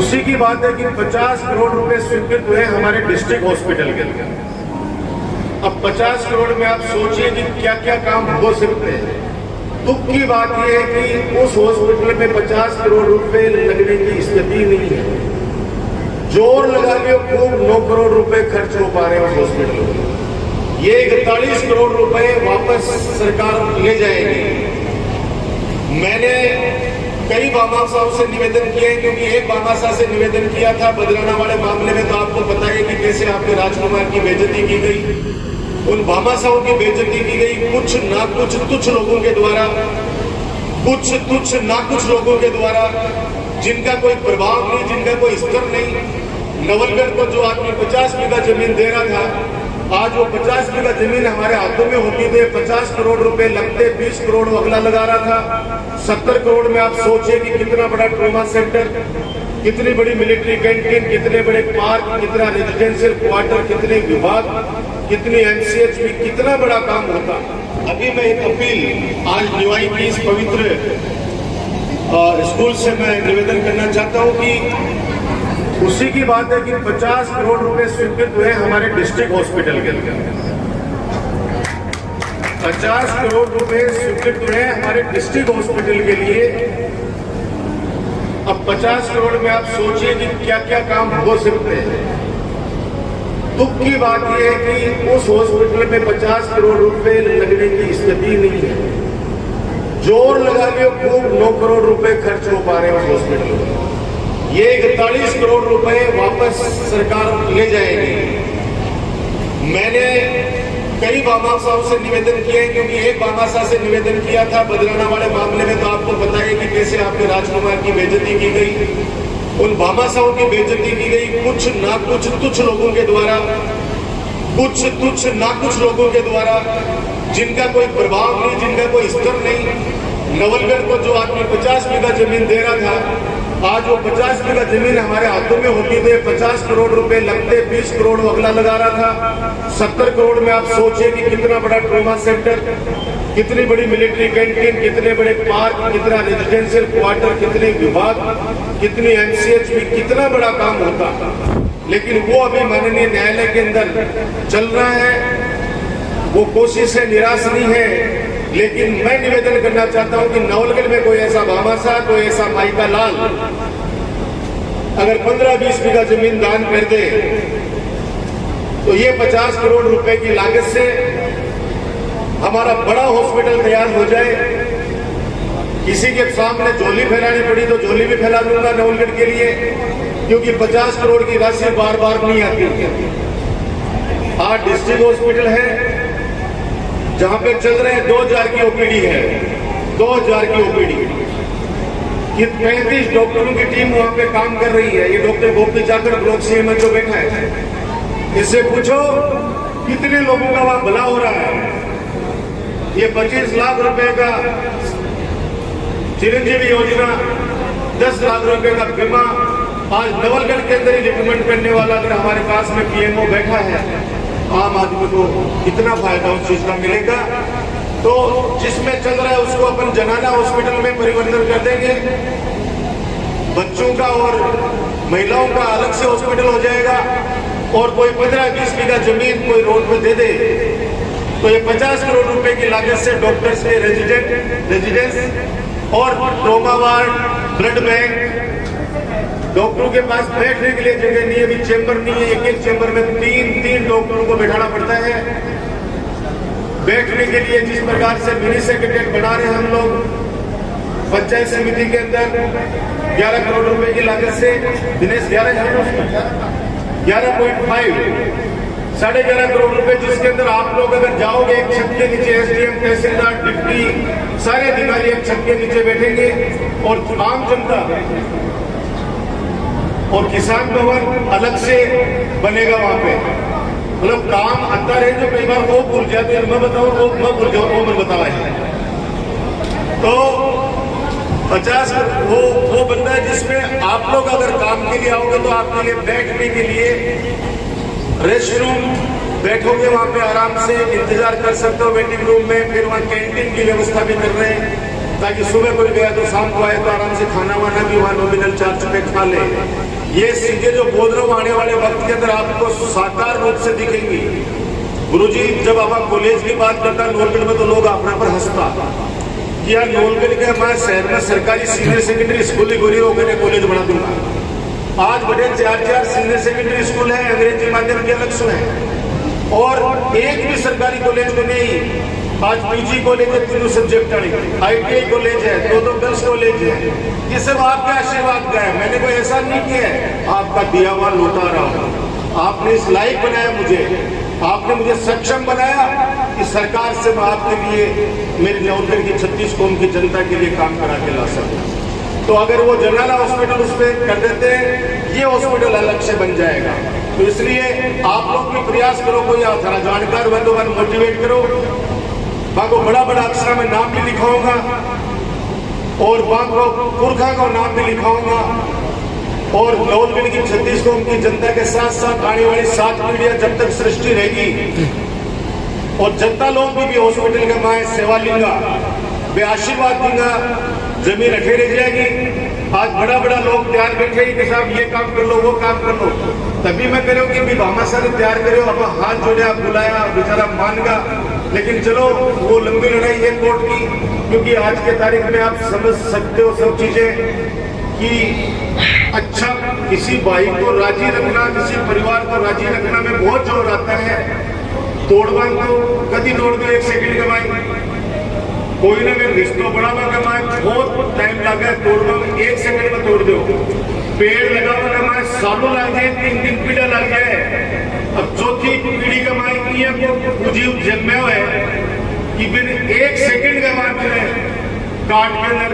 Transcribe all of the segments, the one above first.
खुशी की बात है कि 50 करोड़ रुपए स्वीकृत हुए हमारे डिस्ट्रिक्ट हॉस्पिटल के लिए। अब 50 करोड़ में आप सोचिए कि क्या क्या काम हो सकते हैं। दुख की बात यह है कि उस हॉस्पिटल में 50 करोड़ रुपए लगने की स्थिति नहीं है। जोर लगा के खूब 9 करोड़ रुपए खर्च हो पा रहे हैं उस हॉस्पिटल में। ये 41 करोड़ रुपए वापस सरकार ले जाएगी। मैंने कई बाबा साहब से निवेदन किए हैं, क्योंकि एक बाबा साहब से निवेदन किया था बदलाना वाले मामले में, तो आपको पता है कि कैसे आपके राजकुमार की बेइज्जती की गई, उन बाबा साहब की बेइज्जती की गई कुछ ना कुछ तुच्छ लोगों के द्वारा, कुछ ना कुछ लोगों के द्वारा, जिनका कोई प्रभाव नहीं, जिनका कोई स्तर नहीं। नवलगढ़ को जो आदमी 50 बीघा जमीन दे रहा था, आज वो 50 बीघा जमीन हमारे हाथों में होती थी, 50 करोड़ रुपए लगते, 20 करोड़ अगला लगा रहा था। 70 करोड़ में आप सोचिए कि कितना बड़ा ट्रॉमा सेंटर, कितनी बड़ी मिलिट्री कैंटीन, कितने बड़े पार्क, कितना रेजिडेंशियल क्वार्टर, कितने विभाग, कितनी एमसीएच भी, कितना बड़ा काम होता। अभी मैं एक अपील आज निवाई की इस पवित्र स्कूल से मैं निवेदन करना चाहता हूं कि खुशी की बात है कि 50 करोड़ रुपए स्वीकृत हुए हमारे डिस्ट्रिक्ट हॉस्पिटल के लिए। 50 करोड़ रुपए स्वीकृत हुए हमारे डिस्ट्रिक्ट हॉस्पिटल के लिए। अब 50 करोड़ में आप सोचिए कि क्या क्या काम हो सकते हैं। दुख की बात यह है कि उस हॉस्पिटल में 50 करोड़ रुपए लगने की स्थिति नहीं है। जोर लगा के खूब 9 करोड़ रुपए खर्च हो पा रहे हैं उस हॉस्पिटल में। ये 41 करोड़ रुपए वापस सरकार ले जाएगी। मैंने कई बाबा साहब से निवेदन किए हैं, क्योंकि एक बाबा साहब से निवेदन किया था बदलाना वाले मामले में, तो आपको पता है कि कैसे आपके राजकुमार की बेइज्जती की गई, उन बाबा साहब की बेइज्जती की गई कुछ ना कुछ तुच्छ लोगों के द्वारा, कुछ ना कुछ लोगों के द्वारा, जिनका कोई प्रभाव नहीं, जिनका कोई स्तर नहीं। नवलगढ़ को जो आदमी 50 बीघा जमीन दे रहा था, आज वो 50 बीघा जमीन हमारे हाथों में होती थी, 50 करोड़ रुपए लगते, 20 करोड़ अगला लगा रहा था। 70 करोड़ में आप सोचिए कि कितना बड़ा ट्रॉमा सेंटर, कितनी बड़ी मिलिट्री कैंटीन, कितने बड़े पार्क, कितना रेजिडेंशियल क्वार्टर, कितने विभाग, कितनी एमसीएच भी, कितना बड़ा काम होता। लेकिन वो अभी माननीय न्यायालय के अंदर चल रहा है। वो कोशिश है, निराश नहीं है। लेकिन मैं निवेदन करना चाहता हूं कि नवलगढ़ में कोई ऐसा भामाशाह, कोई ऐसा माइका लाल अगर 15-20 बीघा जमीन दान कर दे, तो ये 50 करोड़ रुपए की लागत से हमारा बड़ा हॉस्पिटल तैयार हो जाए। किसी के सामने झोली फैलानी पड़ी तो झोली भी फैला दूंगा नवलगढ़ के लिए, क्योंकि 50 करोड़ की राशि बार बार नहीं आती। आज डिस्ट्रिक्ट हॉस्पिटल है जहां पे चल रहे हैं 2000 की ओपीडी है, 2000 की ओपीडी। ये 35 डॉक्टरों की टीम वहां पे काम कर रही है। ये डॉक्टर गोपी जाकर ब्लॉक सीएम जो बैठा है, इससे पूछो कितने लोगों का वहां भला हो रहा है। ये 25 लाख रुपए का चिरंजीवी योजना, 10 लाख रुपए का बीमा, आज नवलगढ़ के अंदर ही रिकमेंड करने वाला अगर हमारे पास में पीएमओ बैठा है, आम आदमी को कितना फायदा उस चीज का मिलेगा। तो जिसमें चल रहा है उसको अपन जनाना हॉस्पिटल में परिवर्तन कर देंगे। बच्चों का और महिलाओं का अलग से हॉस्पिटल हो जाएगा। और कोई 15-20 बीघा जमीन कोई रोड पे दे दे, तो ये 50 करोड़ रुपए की लागत से डॉक्टर्स के रेजिडेंस और ट्रॉमा वार्ड, ब्लड बैंक, डॉक्टरों के पास बैठने के लिए जगह नहीं है, अभी चेंबर नहीं है। एक चेंबर में 3 डॉक्टरों को बैठाना पड़ता है बैठने के लिए। जिस प्रकार से मिनी सेक्रेटरीट बना रहे हैं हम लोग पंचायत समिति के अंदर 11 करोड़ रुपए की लागत से, दिनेश 11.5 11.5 करोड़ रुपए, जिसके अंदर आप लोग अगर जाओगे एक छत के नीचे एसडीएम, तहसीलदार, डिप्टी, सारे अधिकारी एक छत के नीचे बैठेंगे और आम जनता और किसान भवन अलग से बनेगा वहां पे। मतलब काम आता रहे जो कई बार वो भूल जाते हैं, मैं बताऊं वो मैं भूल जाऊं, वो मैं बतावा है। तो 50 वो बनता है जिसमें आप लोग अगर काम के लिए आओगे तो आपके लिए बैठने के लिए रेस्ट रूम, बैठोगे वहां पे आराम से इंतजार कर सकते हो वेटिंग रूम में। फिर वहां कैंटीन की व्यवस्था भी कर रहे हैं ताकि सुबह कोई गया तो शाम को आए तो आराम से खाना वाना भी वहां नॉमिनल चार्ज पे खा ले। ये सीधे जो बोल रहा हूं आने वाले वक्त के अंदर आपको साकार रूप से दिखेंगी। गुरुजी जब आप कॉलेज की बात करता है नोलगढ़ में तो लोग अपना पर हंसता कि यार नोलगढ़ के हमारे शहर में सरकारी सीनियर सेकेंडरी स्कूल ही गोरी होकर कॉलेज बना दूंगा। आज बड़े 4 सीनियर सेकेंडरी स्कूल है, अंग्रेजी माध्यम के अलग से है और एक भी सरकारी कॉलेज में नहीं। आज पीजी कॉलेज है, 3 सब्जेक्ट आएंगे, ITI कॉलेज है, 2 गर्ल्स कॉलेज है। ये सब आपके आशीर्वाद का है, मैंने कोई ऐसा नहीं किया है, आपका दिया हुआ लौटा रहा हूं। आपने इस लायक बनाया मुझे, आपने मुझे सक्षम बनाया कि सरकार से मैं आपके लिए मेरी नौकरी की 36 कौम की जनता के लिए काम करा के ला सकूं। तो अगर वो जनरल हॉस्पिटल उस पर कर देते हैं, ये हॉस्पिटल अलग से बन जाएगा। तो इसलिए आप लोग भी प्रयास करो, कोई थोड़ा जानकार हो तो मोटिवेट करो। बाको बड़ा बड़ा अक्षर में नाम भी लिखाऊंगा और बाको पुरखा का नाम भी लिखाऊंगा और नौलगढ़ की 36 कौम की जनता के साथ साथ आने वाली 7 पीढ़ियां जब तक सृष्टि रहेगी और जनता लोग भी हॉस्पिटल के माए सेवा लेंगा, वे आशीर्वाद देंगा, जमीन रखे रह जाएगी। आज बड़ा बड़ा लोग तैयार बैठे कि साहब ये काम कर लो, वो काम कर लो, तभी मैं करो कि भी भामा सारे तैयार करो। अब हाथ जोड़े, आप बुलाया, बेचारा मानगा, लेकिन चलो वो लंबी लड़ाई है कोर्ट की, क्योंकि आज के तारीख में आप समझ सकते हो सब चीजें कि अच्छा किसी भाई को राजी रखना, किसी परिवार को राजी रखना में बहुत जोर आता है। तोड़वा तो कभी तोड़ दो 1 सेकंड कमाई, कोई ना मैं रिश्तों बढ़ावा कमाए बहुत टाइम लगा, तोड़वा 1 सेकंड में तोड़ दो। पेड़ लगावा कमाए सालों लग जाए, 3 पीढ़ियां लग जाए। अब चौथी पीढ़ी कमाई को जीव जन्मे हुए कि बिन 1 सेकंड के बाद में काट के अंदर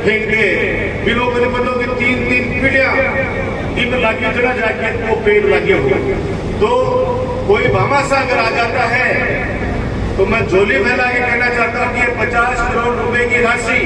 फेंक दे, बिलो बने बंदों की 3 पीढ़ियां इन लागे चढ़ा जाके वो पेड़ लगे हुए। तो कोई भामा सा अगर आ जाता है तो मैं झोली फैला के कहना चाहता हूं कि ये 50 करोड़ रुपए की राशि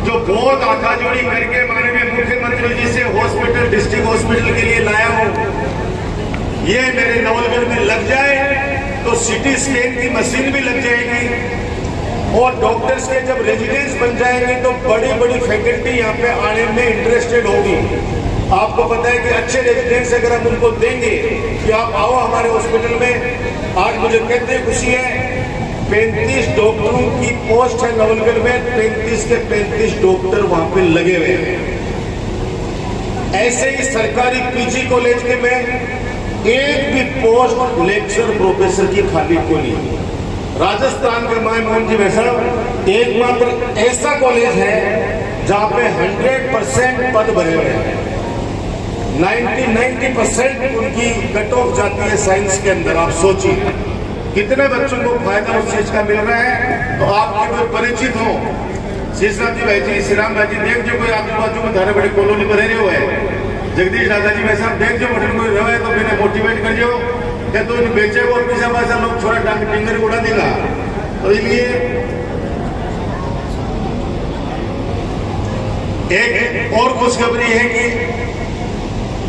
जो बहुत हाथाजोड़ी करके माननीय मुख्यमंत्री जी से हॉस्पिटल, डिस्ट्रिक्ट हॉस्पिटल के लिए लाया हूं, ये मेरे नवलगढ़ में लग जाए तो सिटी स्कैन की मशीन भी लग जाएगी और डॉक्टर्स के जब रेजिडेंस बन जाएंगे तो बड़ी बड़ी फैकल्टी यहाँ पे आने में इंटरेस्टेड होगी। आपको पता है कि अच्छे रेजिडेंस अगर हम उनको देंगे कि आप आओ हमारे हॉस्पिटल में, आज मुझे कहते खुशी है 35 डॉक्टरों की पोस्ट है नवलगढ़ में, 35 के 35 डॉक्टर वहां पे लगे हुए हैं। ऐसे ही सरकारी पीजी कॉलेज के में एक भी पोस्ट लेक्चर प्रोफेसर की खाली को नहीं। राजस्थान के माय मोहन जी वैसा एकमात्र ऐसा कॉलेज है जहां पे 100% पद भरे हुए हैं, 90% उनकी कट ऑफ जाती है साइंस के अंदर। आप सोचिए कितने बच्चों को फायदा उस चीज का मिल रहा है। तो आपके कोई परिचित हो, शेषनाथ जी भाई जी, श्री राम भाई जी, देख जो कोई आजू बाजू में धारे बड़े कॉलोनी पर रहे हुए हैं, जगदीश दादाजी भाई साहब देख जो बटन कोई रहे तो मैंने मोटिवेट कर जो क्या तो बेचे वो पीछा पासा लोग छोड़ा डांग टिंगर उड़ा देगा। तो इसलिए एक और खुशखबरी है कि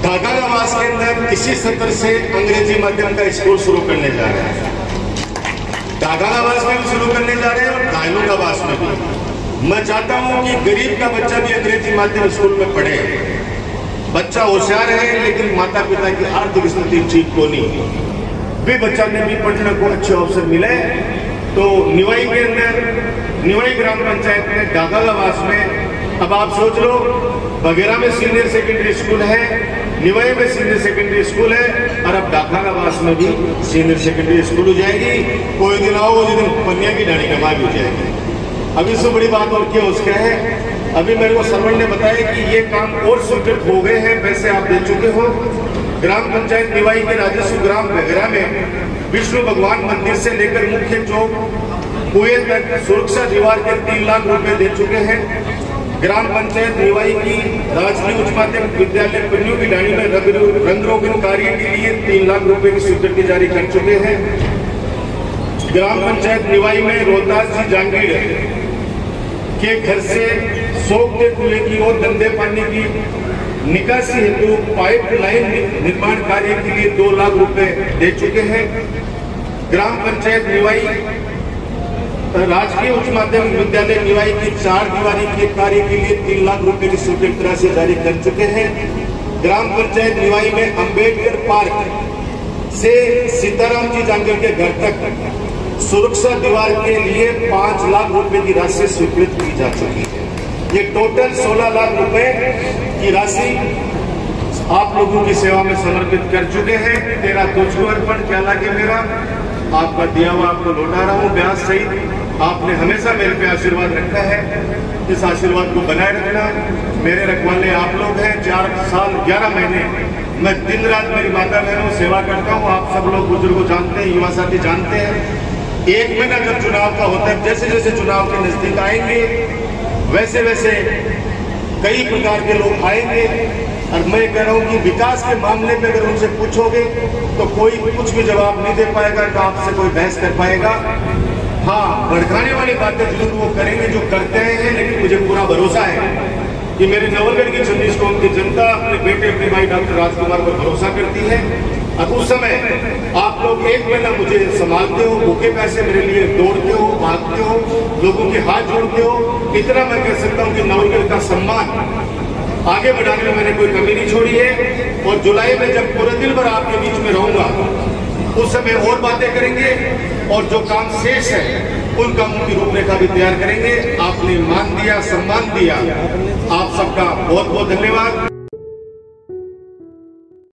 ढाकावास के अंदर इसी सत्र से अंग्रेजी माध्यम का स्कूल शुरू करने जा रहे हैं। ढाकावास में भी शुरू करने जा रहे हैं और घायलूकावास में भी। मैं चाहता हूं कि गरीब का बच्चा भी अंग्रेजी माध्यम स्कूल में पढ़े। बच्चा होशियार है लेकिन माता पिता की आर्थिक स्थिति ठीक को नहीं, भी बच्चा ने भी पढ़ने को अच्छे अवसर मिले। तो निवाई के अंदर, निवाई ग्राम पंचायत में ढाकावास में, अब आप सोच लो बघेरा में सीनियर सेकेंडरी स्कूल है, निवाई में सीनियर सेकेंडरी स्कूल है और अब ढाकावास में भी सीनियर सेकेंडरी स्कूल हो जाएगी। कोई दिन आओ जिस दिन पनिया की डाणी कमा भी हो जाएगी। अब इससे बड़ी बात और क्या उसका है, अभी मेरे को सरवण ने बताया कि ये काम और स्वीकृत हो गए हैं, वैसे आप दे चुके हो। ग्राम पंचायत निवाई के राजस्व ग्राम बघेरा में विष्णु भगवान मंदिर से लेकर मुख्य चौक कुएं तक सुरक्षा दीवार के 3 लाख रुपए दे चुके हैं। ग्राम पंचायत निवाई की राजकीय उच्च माध्यमिक विद्यालय पन्नू की डाणी में रंग रोगन कार्य के लिए 3 लाख रुपए की स्वीकृति जारी कर चुके हैं। ग्राम पंचायत निवाई में रोहतास जी जांगीर के घर से सोखते कुएं की और गंदे पानी की निकासी हेतु पाइपलाइन निर्माण कार्य के लिए 2 लाख रुपए दे चुके हैं। ग्राम पंचायत निवाई राजकीय उच्च माध्यमिक विद्यालय निवाई की 4 दीवारी के कार्य के लिए 3 लाख रुपए की स्वीकृति राशि जारी कर चुके हैं। ग्राम पंचायत निवाई में अंबेडकर पार्क से सीताराम जी जांगल के घर तक सुरक्षा दीवार के लिए 5 लाख रुपए की राशि स्वीकृत की जा चुकी है। ये टोटल 16 लाख रुपए की राशि आप लोगों की सेवा में समर्पित कर चुके हैं। तेरा तुझको अर्पण, क्या लागे मेरा, आपका दिया हुआ आपको लौटा रहा हूँ ब्याज सहित। आपने हमेशा मेरे पे आशीर्वाद रखा है, इस आशीर्वाद को बनाए रखना। मेरे रखवाले आप लोग हैं। 4 साल 11 महीने मैं दिन रात मेरी माता बहनों सेवा करता हूँ। आप सब लोग बुजुर्ग जानते हैं, युवा साथी जानते हैं। 1 महीना जब चुनाव का होता है, जैसे जैसे चुनाव के नजदीक आएंगे वैसे वैसे कई प्रकार के लोग आएंगे। और मैं कह रहा हूं कि विकास के मामले में अगर उनसे पूछोगे तो कोई कुछ भी जवाब नहीं दे पाएगा, तो आपसे कोई बहस कर पाएगा। हाँ, भड़काने वाली बातें जरूर वो करेंगे जो करते हैं, लेकिन मुझे पूरा भरोसा है कि मेरे नवलगढ़ की 26 कौम की जनता अपने बेटे अपने भाई डॉक्टर राजकुमार पर भरोसा करती है। अब उस समय आप लोग 1 महीना मुझे संभालते हो, भूखे पैसे मेरे लिए दौड़ते हो, भागते हो, लोगों के हाथ जोड़ते हो। इतना मैं कह सकता हूँ कि नवलगढ़ का सम्मान आगे बढ़ाने में मैंने कोई कमी नहीं छोड़ी है। और जुलाई में जब पूरे दिन भर आपके बीच में रहूंगा, उस समय और बातें करेंगे और जो काम शेष है उन कामों की रूपरेखा भी तैयार करेंगे। आपने मान दिया, सम्मान दिया, आप सबका बहुत बहुत धन्यवाद।